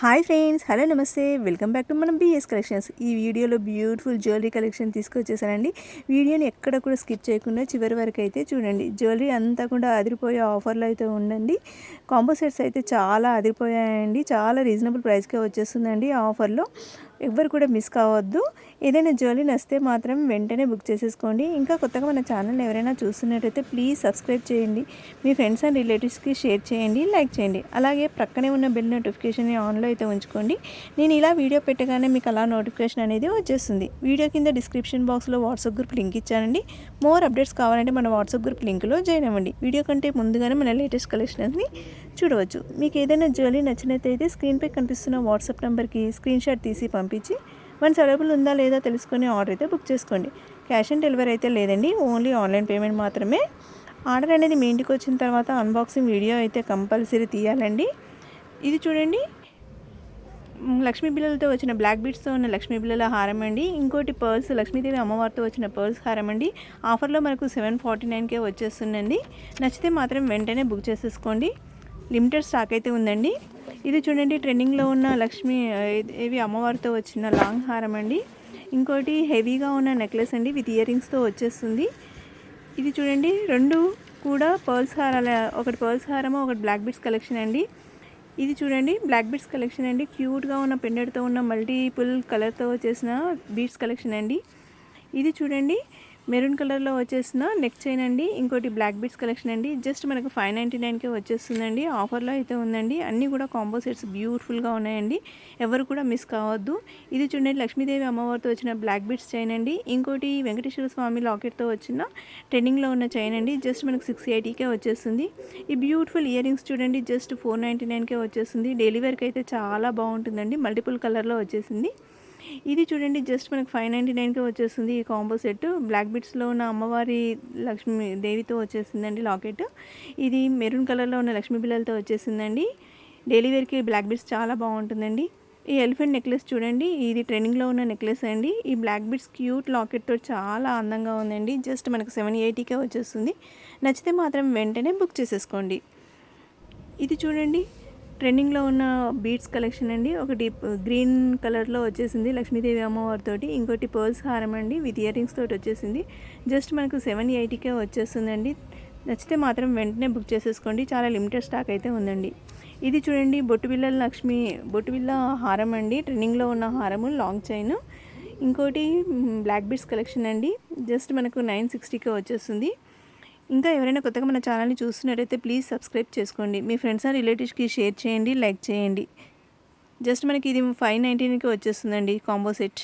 Hi friends, hello నమస్తే, welcome back to మనం BS collections. ఈ వీడియోలో బ్యూటిఫుల్ జ్యువెలరీ కలెక్షన్ తీసుకొచ్చేసానండి. వీడియోని ఎక్కడ కూడా స్కిప్ చేయకుండా చివరి వరకు అయితే చూడండి. జ్యువెలరీ అంతా కూడా అదిరిపోయే ఆఫర్లో అయితే ఉండండి. కాంబో సెట్స్ అయితే చాలా అదిరిపోయాయండి. చాలా రీజనబుల్ ప్రైస్కే వచ్చేస్తుందండి ఆఫర్లో. ఎవ్వరు కూడా మిస్ కావద్దు. ఏదైనా జ్యువెలరీ నచ్చితే మాత్రం వెంటనే బుక్ చేసేసుకోండి. ఇంకా కొత్తగా మన ఛానల్ ఎవరైనా చూస్తున్నట్టయితే ప్లీజ్ సబ్స్క్రైబ్ చేయండి. మీ ఫ్రెండ్స్ అండ్ రిలేటివ్స్కి షేర్ చేయండి, లైక్ చేయండి. అలాగే ప్రక్కనే ఉన్న బెల్ నోటిఫికేషన్ని ఆన్లో అయితే ఉంచుకోండి. నేను ఇలా వీడియో పెట్టగానే మీకు అలా నోటిఫికేషన్ అనేది వచ్చేస్తుంది. వీడియో కింద డిస్క్రిప్షన్ బాక్స్లో వాట్సాప్ గ్రూప్ లింక్ ఇచ్చానండి. మోర్ అప్డేట్స్ కావాలంటే మన వాట్సాప్ గ్రూప్ లింక్లో జాయిన్ అవ్వండి. వీడియో కంటే ముందుగానే మన లేటెస్ట్ కలెక్షన్స్ని చూడవచ్చు. మీకు ఏదైనా జ్యువెలరీ నచ్చినట్లయితే స్క్రీన్పై కనిపిస్తున్న వాట్సాప్ నెంబర్కి స్క్రీన్ షాట్ తీసి పంపించి వన్స్ అవైలబుల్ ఉందా లేదా తెలుసుకొని ఆర్డర్ అయితే బుక్ చేసుకోండి. క్యాష్ ఆన్ డెలివరీ అయితే లేదండి, ఓన్లీ ఆన్లైన్ పేమెంట్ మాత్రమే. ఆర్డర్ అనేది మీ ఇంటికి వచ్చిన తర్వాత అన్బాక్సింగ్ వీడియో అయితే కంపల్సరీ తీయాలండి. ఇది చూడండి, లక్ష్మీ బిళ్ళలతో వచ్చిన బ్లాక్ బీడ్స్తో ఉన్న లక్ష్మీ బిళ్ళల హారం అండి. ఇంకోటి పర్ల్స్, లక్ష్మీదేవి అమ్మవారితో వచ్చిన పర్ల్స్ హారం అండి. ఆఫర్లో మనకు 749కే వచ్చేస్తుందండి. నచ్చితే మాత్రం వెంటనే బుక్ చేసేసుకోండి. లిమిటెడ్ స్టాక్ అయితే ఉందండి. ఇది చూడండి, ట్రెండింగ్లో ఉన్న లక్ష్మీదేవి అమ్మవారితో వచ్చిన లాంగ్ హారం అండి. ఇంకోటి హెవీగా ఉన్న నెక్లెస్ అండి, విత్ ఇయర్ రింగ్స్తో వచ్చేస్తుంది. ఇది చూడండి, రెండు కూడా పర్ల్స్ హారాల, ఒకటి పర్ల్స్ హారము, ఒకటి బ్లాక్ బీడ్స్ కలెక్షన్ అండి. ఇది చూడండి, బ్లాక్ బీడ్స్ కలెక్షన్ అండి. క్యూట్గా ఉన్న పెండెంట్తో ఉన్న మల్టీపుల్ కలర్తో వచ్చేసిన బీడ్స్ కలెక్షన్ అండి. ఇది చూడండి, మెరూన్ కలర్లో వచ్చేసిన నెక్ చైన్ అండి. ఇంకోటి బ్లాక్ బీడ్స్ కలెక్షన్ అండి. జస్ట్ మనకు 599కే వచ్చేస్తుందండి. ఆఫర్లో అయితే ఉందండి. అన్నీ కూడా కాంబో సెట్స్ బ్యూటిఫుల్గా ఉన్నాయండి. ఎవరు కూడా మిస్ కావద్దు. ఇది చూడండి, లక్ష్మీదేవి అమ్మవారితో వచ్చిన బ్లాక్ బీడ్స్ చైన్ అండి. ఇంకోటి వెంకటేశ్వర స్వామి లాకెట్తో వచ్చిన ట్రెండింగ్లో ఉన్న చైన్ అండి. జస్ట్ మనకు 680కే వచ్చేస్తుంది. ఈ బ్యూటిఫుల్ ఇయర్ రింగ్స్ చూడండి, జస్ట్ 499కే వచ్చేస్తుంది. డైలీ వేర్కి అయితే చాలా బాగుంటుందండి. మల్టిపుల్ కలర్లో వచ్చేసింది. ఇది చూడండి, జస్ట్ మనకు 599కే వచ్చేస్తుంది. ఈ కాంబో సెట్ బ్లాక్ బీడ్స్లో ఉన్న అమ్మవారి లక్ష్మీ దేవితో వచ్చేసిందండి లాకెట్. ఇది మెరూన్ కలర్లో ఉన్న లక్ష్మీ బిళ్ళలతో వచ్చేసిందండి. డైలీ వేర్కి బ్లాక్ బీడ్స్ చాలా బాగుంటుందండి. ఈ ఎలిఫెంట్ నెక్లెస్ చూడండి, ఇది ట్రెండింగ్లో ఉన్న నెక్లెస్ అండి. ఈ బ్లాక్ బీడ్స్ క్యూట్ లాకెట్తో చాలా అందంగా ఉందండి. జస్ట్ మనకు 780కే వచ్చేస్తుంది. నచ్చితే మాత్రం వెంటనే బుక్ చేసేసుకోండి. ఇది చూడండి, ట్రెండింగ్లో ఉన్న బీడ్స్ కలెక్షన్ అండి. ఒకటి గ్రీన్ కలర్లో వచ్చేసింది లక్ష్మీదేవి అమ్మవారితోటి. ఇంకోటి పర్ల్స్ హారం అండి, విత్ ఇయర్ రింగ్స్ తోటి వచ్చేసింది. జస్ట్ మనకు 780కే వచ్చేస్తుందండి. నచ్చితే మాత్రం వెంటనే బుక్ చేసేసుకోండి. చాలా లిమిటెడ్ స్టాక్ అయితే ఉందండి. ఇది చూడండి, బొట్టు బిళ్ళ హారం అండి. ట్రెండింగ్లో ఉన్న హారము, లాంగ్ చైన్. ఇంకోటి బ్లాక్ బీడ్స్ కలెక్షన్ అండి. జస్ట్ మనకు 960కే వచ్చేస్తుంది. ఇంకా ఎవరైనా కొత్తగా మన ఛానల్ని చూస్తున్నట్టయితే ప్లీజ్ సబ్స్క్రైబ్ చేసుకోండి. మీ ఫ్రెండ్స్ అండ్ రిలేటివ్స్కి షేర్ చేయండి, లైక్ చేయండి. జస్ట్ మనకి ఇది 519కి వచ్చేస్తుందండి కాంబో సెట్.